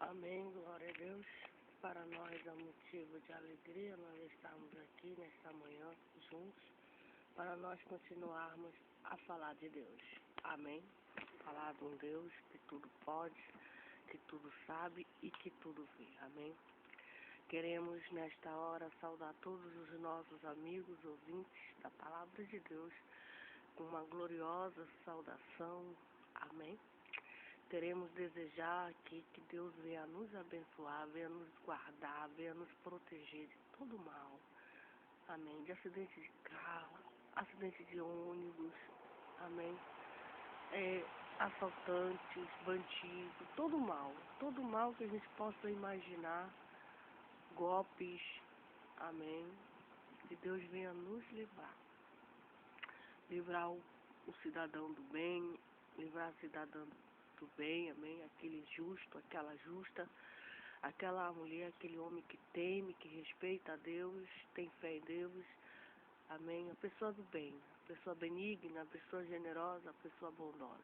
Amém, glória a Deus. Para nós é um motivo de alegria nós estarmos aqui nesta manhã juntos, para nós continuarmos a falar de Deus. Amém. Falar de um Deus que tudo pode, que tudo sabe e que tudo vê. Amém. Queremos nesta hora saudar todos os nossos amigos ouvintes da palavra de Deus com uma gloriosa saudação. Amém. Queremos desejar aqui que Deus venha nos abençoar, venha nos guardar, venha nos proteger de todo mal. Amém. De acidente de carro, acidente de ônibus. Amém. Assaltantes, bandidos, todo mal que a gente possa imaginar, golpes. Amém. Que Deus venha nos livrar o cidadão do bem, livrar o cidadão do bem, amém, aquele justo, aquela justa, aquela mulher, aquele homem que teme, que respeita a Deus, tem fé em Deus, amém, a pessoa do bem, a pessoa benigna, a pessoa generosa, a pessoa bondosa,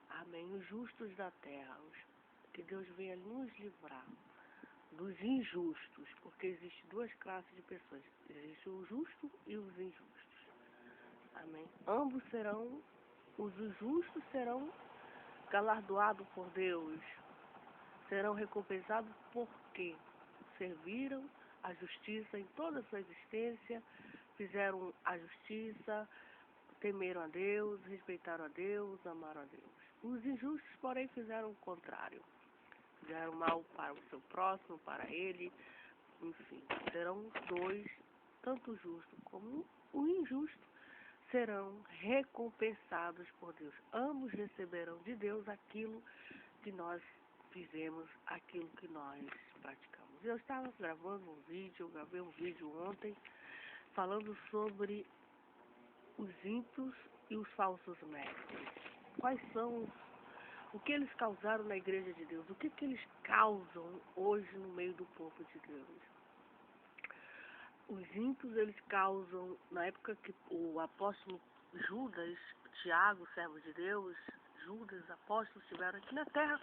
amém, os justos da terra, que Deus venha nos livrar dos injustos, porque existem duas classes de pessoas, existe o justo e os injustos, amém, os justos serão galardoados por Deus, serão recompensados porque serviram a justiça em toda a sua existência, fizeram a justiça, temeram a Deus, respeitaram a Deus, amaram a Deus. Os injustos, porém, fizeram o contrário. Fizeram mal para o seu próximo, para ele, enfim. Serão dois, tanto o justo como o injusto, serão recompensados por Deus. Ambos receberão de Deus aquilo que nós fizemos, aquilo que nós praticamos. Eu estava gravei um vídeo ontem, falando sobre os ímpios e os falsos mestres. Quais são, o que eles causaram na igreja de Deus? O que eles causam hoje no meio do povo de Deus? Os ímpios, eles causam, na época que o apóstolo Judas, Tiago, servo de Deus, Judas, apóstolos, estiveram aqui na terra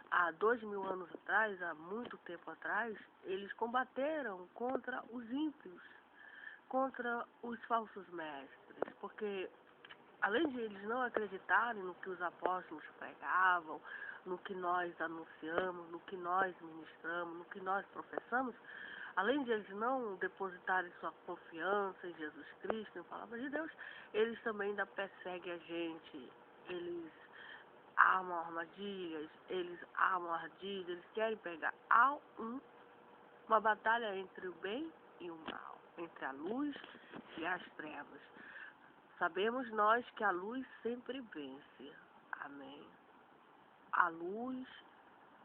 há 2000 anos atrás, há muito tempo atrás, eles combateram contra os ímpios, contra os falsos mestres, porque além de eles não acreditarem no que os apóstolos pregavam, no que nós anunciamos, no que nós ministramos, no que nós professamos, além de eles não depositarem sua confiança em Jesus Cristo, em palavra de Deus, eles também ainda perseguem a gente. Eles armam armadilhas, eles querem pegar uma batalha entre o bem e o mal, entre a luz e as trevas. Sabemos nós que a luz sempre vence. Amém. A luz,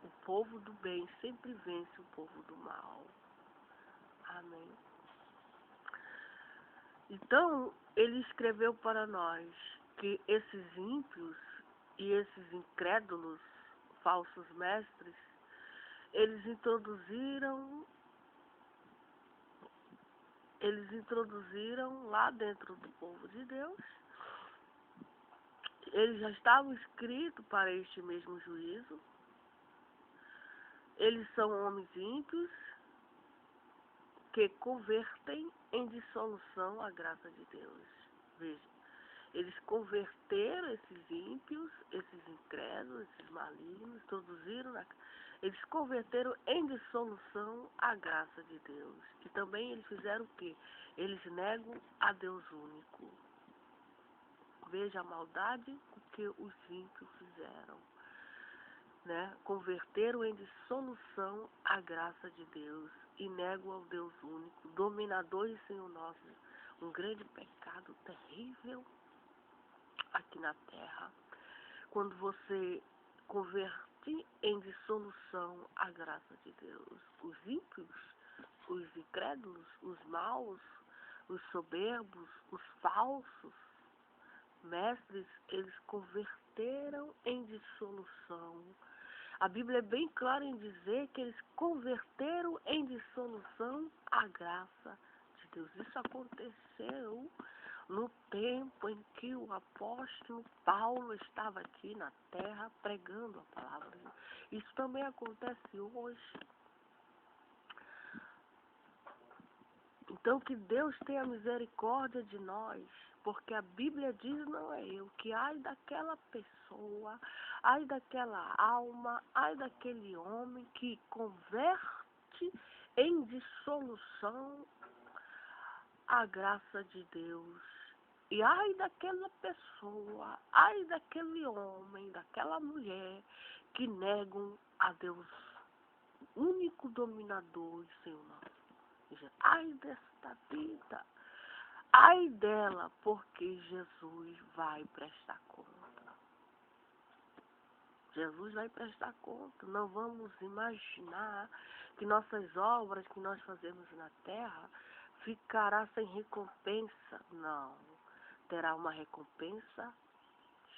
o povo do bem sempre vence o povo do mal. Amém. Então, ele escreveu para nós que esses ímpios e esses incrédulos, falsos mestres, eles introduziram lá dentro do povo de Deus. Eles já estavam escritos para este mesmo juízo. Eles são homens ímpios que convertem em dissolução a graça de Deus. Veja, eles converteram esses ímpios, esses incrédulos, esses malignos, eles converteram em dissolução a graça de Deus. E também eles fizeram o quê? Eles negam a Deus único. Veja a maldade que os ímpios fizeram, né? Converteram em dissolução a graça de Deus e negam ao Deus único, dominador e Senhor nosso, um grande pecado terrível aqui na terra. Quando você converte em dissolução a graça de Deus, os ímpios, os incrédulos, os maus, os soberbos, os falsos mestres, eles converteram em dissolução. A Bíblia é bem clara em dizer que eles converteram em dissolução a graça de Deus. Isso aconteceu no tempo em que o apóstolo Paulo estava aqui na terra pregando a palavra de Deus. Isso também acontece hoje. Então que Deus tenha misericórdia de nós, porque a Bíblia diz, não é eu, que ai daquela pessoa, ai daquela alma, ai daquele homem que converte em dissolução a graça de Deus. E ai daquela pessoa, ai daquele homem, daquela mulher que negam a Deus, único dominador e Senhor nosso. Ai desta vida, ai dela, porque Jesus vai prestar conta. Jesus vai prestar conta. Não vamos imaginar que nossas obras que nós fazemos na terra ficará sem recompensa. Não. Terá uma recompensa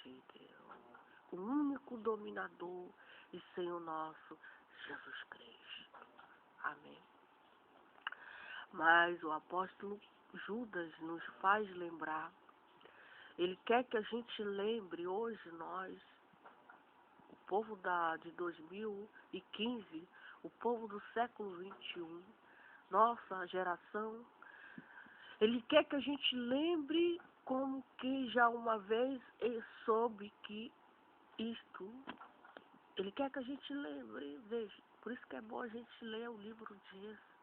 de Deus. O único dominador e Senhor nosso, Jesus Cristo. Amém. Mas o apóstolo Judas nos faz lembrar. Ele quer que a gente lembre hoje nós, o povo de 2015, o povo do século 21, nossa geração. Ele quer que a gente lembre como que já uma vez ele soube que isto. Ele quer que a gente lembre, veja, por isso que é bom a gente ler o livro de Êxodo,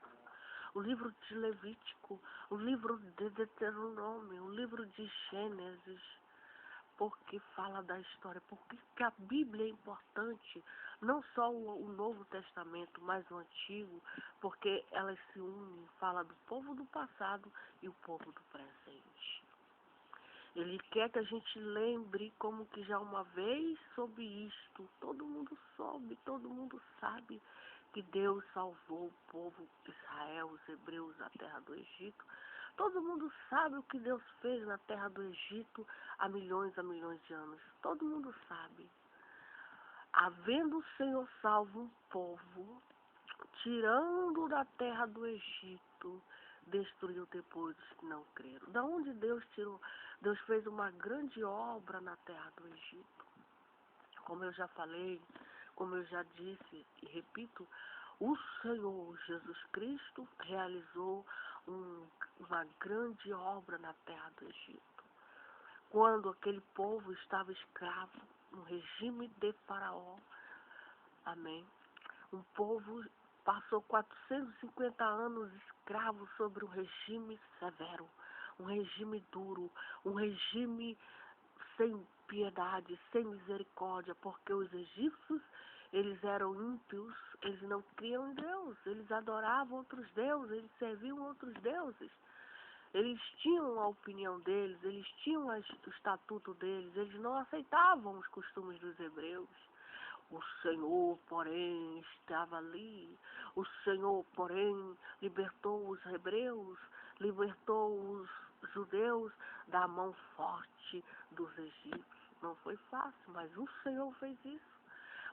o livro de Levítico, o livro de Deuteronômio, o livro de Gênesis, porque fala da história, porque que a Bíblia é importante, não só o Novo Testamento, mas o Antigo, porque elas se unem, fala do povo do passado e o povo do presente. Ele quer que a gente lembre como que já uma vez soube isto, todo mundo soube, todo mundo sabe que Deus salvou o povo de Israel, os hebreus da terra do Egito. Todo mundo sabe o que Deus fez na terra do Egito há milhões de anos. Todo mundo sabe. Havendo o Senhor salvo um povo, tirando da terra do Egito, destruiu depois os que não creram. Da onde Deus tirou? Deus fez uma grande obra na terra do Egito. Como eu já falei, como eu já disse e repito, o Senhor Jesus Cristo realizou uma grande obra na terra do Egito. Quando aquele povo estava escravo no regime de Faraó, amém? Um povo passou 450 anos escravo sobre um regime severo, um regime duro, um regime sem piedade, sem misericórdia, porque os egípcios, eles eram ímpios, eles não criam em Deus, eles adoravam outros deuses, eles serviam outros deuses. Eles tinham a opinião deles, eles tinham o estatuto deles, eles não aceitavam os costumes dos hebreus. O Senhor, porém, estava ali. O Senhor, porém, libertou os hebreus, libertou os judeus da mão forte dos egípcios. Não foi fácil, mas o Senhor fez isso.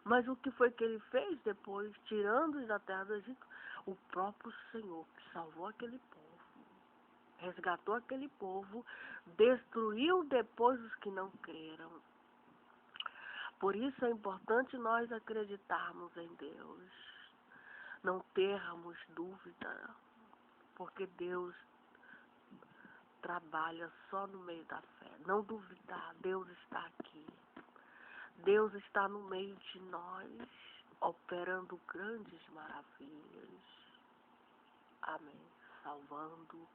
Mas o que foi que ele fez depois, tirando-os da terra do Egito? O próprio Senhor que salvou aquele povo, resgatou aquele povo, destruiu depois os que não creram. Por isso é importante nós acreditarmos em Deus, não termos dúvida, porque Deus trabalha só no meio da fé. Não duvidar, Deus está aqui. Deus está no meio de nós, operando grandes maravilhas. Amém. Salvando,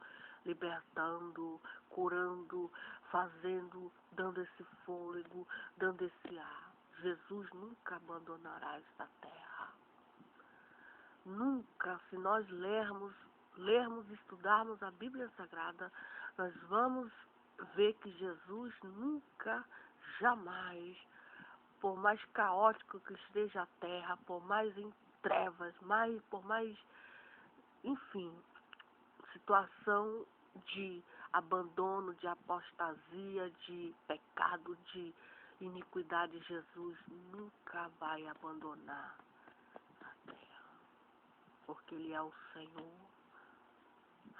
libertando, curando, fazendo, dando esse fôlego, dando esse ar. Jesus nunca abandonará esta terra. Nunca, se nós lermos e estudarmos a Bíblia Sagrada, nós vamos ver que Jesus nunca, jamais, por mais caótico que esteja a terra, por mais em trevas, por mais, enfim, situação de abandono, de apostasia, de pecado, de iniquidade, Jesus nunca vai abandonar a terra, porque Ele é o Senhor.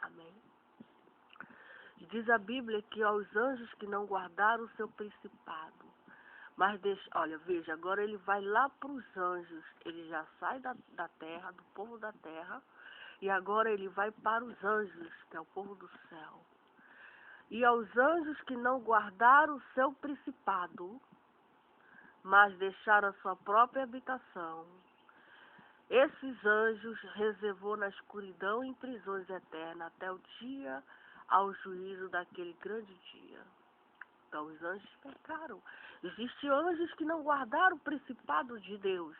Amém? Diz a Bíblia que aos anjos que não guardaram o seu principado. Mas olha, veja, agora ele vai lá para os anjos. Ele já sai da terra, do povo da terra, e agora ele vai para os anjos, que é o povo do céu. E aos anjos que não guardaram o seu principado, mas deixaram a sua própria habitação, esses anjos reservou na escuridão em prisões eternas até o dia ao juízo daquele grande dia. Então os anjos pecaram. Existem anjos que não guardaram o principado de Deus,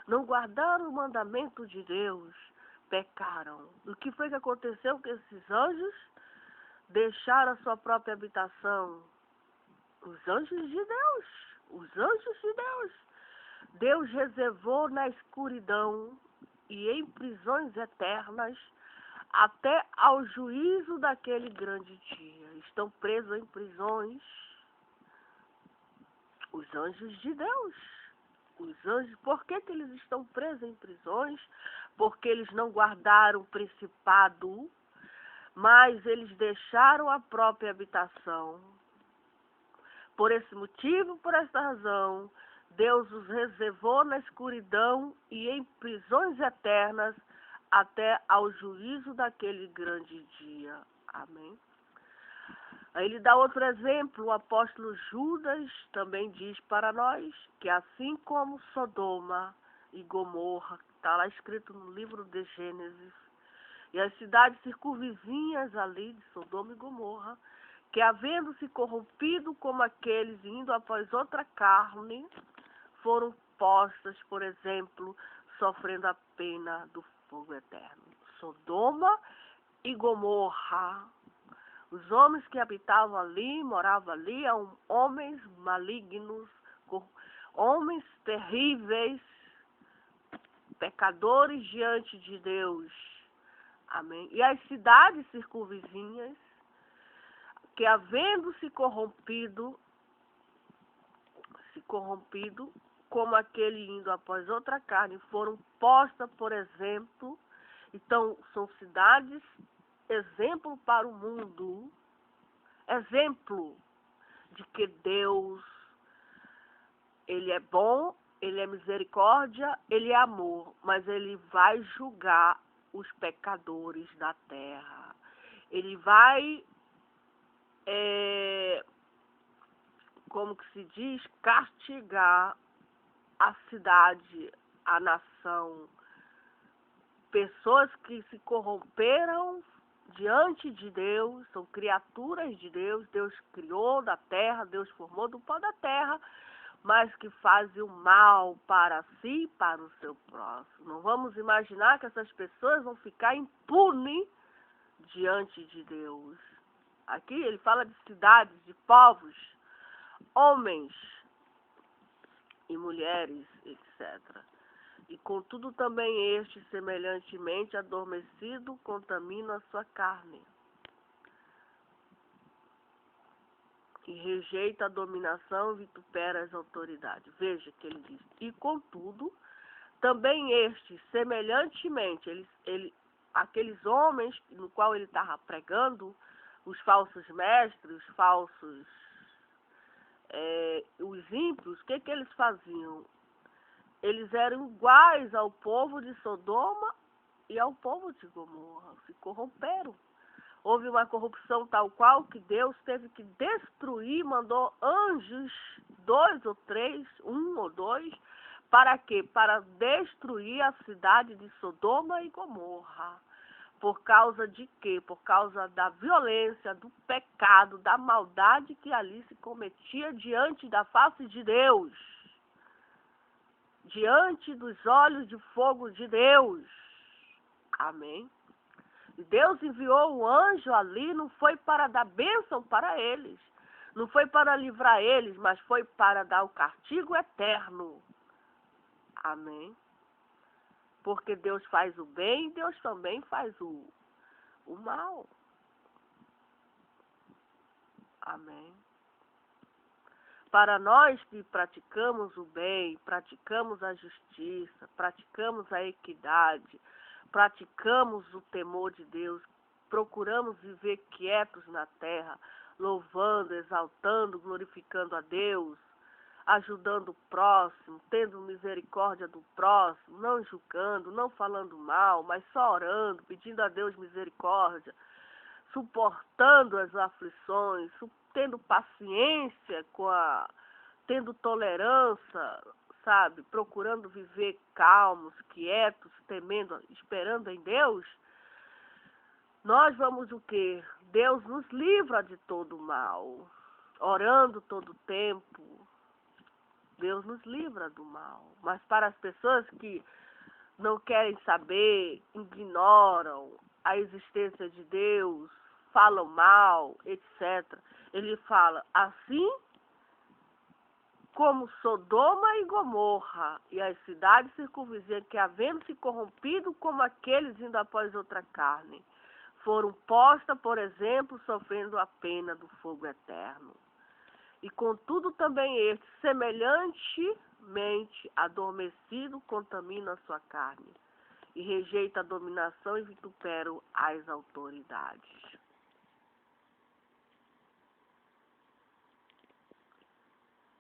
não guardaram o mandamento de Deus, pecaram. O que foi que aconteceu com esses anjos? Deixaram a sua própria habitação. Os anjos de Deus, os anjos de Deus. Deus reservou na escuridão e em prisões eternas até ao juízo daquele grande dia. Estão presos em prisões os anjos de Deus. Os anjos, por que eles estão presos em prisões? Porque eles não guardaram o principado, mas eles deixaram a própria habitação. Por esse motivo, por essa razão, Deus os reservou na escuridão e em prisões eternas até ao juízo daquele grande dia. Amém? Aí ele dá outro exemplo, o apóstolo Judas também diz para nós que assim como Sodoma e Gomorra, está lá escrito no livro de Gênesis, e as cidades circunvizinhas ali de Sodoma e Gomorra, que havendo se corrompido como aqueles indo após outra carne, foram postas, por exemplo, sofrendo a pena do fogo eterno. Sodoma e Gomorra. Os homens que habitavam ali, moravam ali, eram homens malignos, homens terríveis, pecadores diante de Deus. Amém? E as cidades circunvizinhas, que havendo se corrompido como aquele indo após outra carne, foram postas, por exemplo. Então, são cidades exemplo para o mundo, exemplo de que Deus, Ele é bom, Ele é misericórdia, Ele é amor, mas Ele vai julgar os pecadores da terra. Ele vai, como que se diz, castigar a cidade, a nação, pessoas que se corromperam diante de Deus, são criaturas de Deus, Deus criou da terra, Deus formou do pó da terra, mas que fazem o mal para si e para o seu próximo. Não vamos imaginar que essas pessoas vão ficar impunes diante de Deus. Aqui ele fala de cidades, de povos, homens e mulheres, etc. E contudo também este, semelhantemente adormecido, contamina a sua carne. E rejeita a dominação e vitupera as autoridades. Veja que ele diz, e contudo, também este, semelhantemente, aqueles homens no qual ele estava pregando, os falsos mestres, os falsos, os ímpios, o que eles faziam? Eles eram iguais ao povo de Sodoma e ao povo de Gomorra, se corromperam. Houve uma corrupção tal qual que Deus teve que destruir, mandou anjos, 2 ou 3, 1 ou 2, para quê? Para destruir a cidade de Sodoma e Gomorra. Por causa de quê? Por causa da violência, do pecado, da maldade que ali se cometia diante da face de Deus. Diante dos olhos de fogo de Deus. Amém? E Deus enviou um anjo ali, não foi para dar bênção para eles, não foi para livrar eles, mas foi para dar o castigo eterno. Amém? Porque Deus faz o bem, Deus também faz o mal. Amém? Para nós que praticamos o bem, praticamos a justiça, praticamos a equidade, praticamos o temor de Deus, procuramos viver quietos na terra, louvando, exaltando, glorificando a Deus, ajudando o próximo, tendo misericórdia do próximo, não julgando, não falando mal, mas só orando, pedindo a Deus misericórdia, suportando as aflições, tendo paciência tendo tolerância, sabe, procurando viver calmos, quietos, temendo, esperando em Deus, nós vamos o quê? Deus nos livra de todo mal, orando todo o tempo, Deus nos livra do mal. Mas para as pessoas que não querem saber, ignoram a existência de Deus, falam mal, etc., ele fala, assim como Sodoma e Gomorra e as cidades circunvizinhas, que havendo se corrompido como aqueles indo após outra carne, foram postas, por exemplo, sofrendo a pena do fogo eterno. E contudo também este, semelhantemente adormecido, contamina a sua carne, e rejeita a dominação e vitupera as autoridades.